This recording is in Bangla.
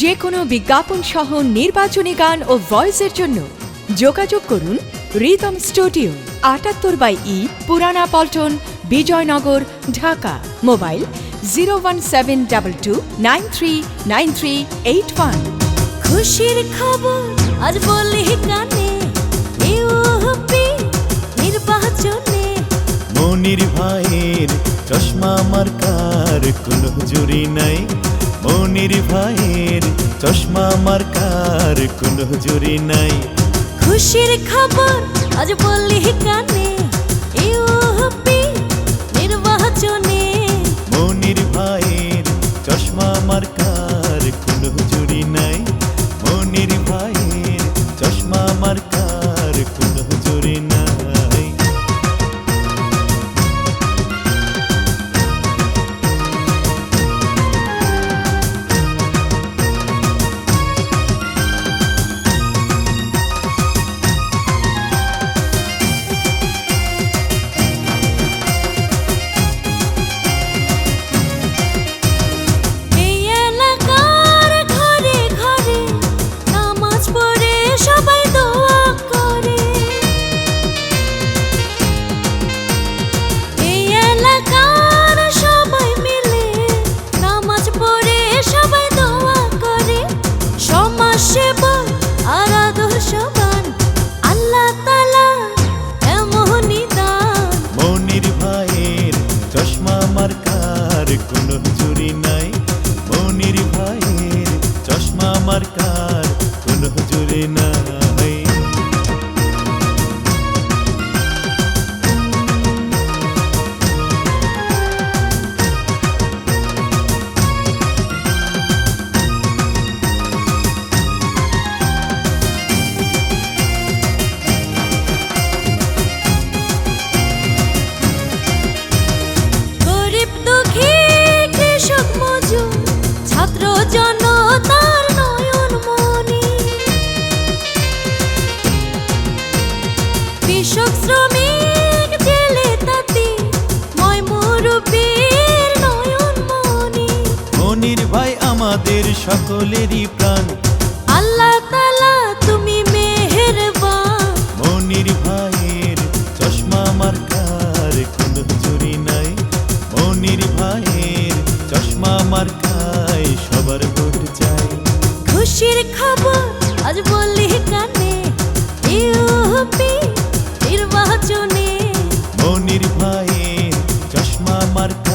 যে কোনো বিজ্ঞাপন সহ নির্বাচনী গান ও ভয়েসের জন্য যোগাযোগ করুন রিদম স্টুডিও ৭৮/ই পুরানা পল্টন, বিজয়নগর, ঢাকা। মোবাইল 01722939381। খুশির খবর আজ বলি কানে, ইউপি নির্বাচনে মনির ভাইয়ের চশমা মার্কার কোনো জুরি নাই। মনির ভাইয়ের চশমা মার্কার কোনো জুরি নাই। খুশির খবর আজ বলি কানে, ইউপি নির্বাচনে মনির ভাইয়ের চশমা মার্কার কোনো জুরি নাই। মনির ভাইয়ের চশমা মার্কার কোনো জুরি নাই। চশমা মার্কার কোনো জুরি নাই। মনির ভাইয়ের চশমা মার্কার কোনো জুরি নাই। জনতার নয়ন মনি, কৃষক, শ্রমিক, জেলে, তাঁতি, ময়মুরব্বির নয়ন মনি। মনির ভাই আমাদের সকলেরই প্রাণ, আল্লাহ তাআলা তুমি মেহেরবান। মনির ভাইয়ের চশমা মার্কার কোনো জুরি নাই। মনির ভাইয়ের চশমা মার্কায় সবার ভোট চাই। খুশির খবর আজ বলি কানে, ইউপি নির্বাচনে মনির ভাইয়ের চশমা মার্কা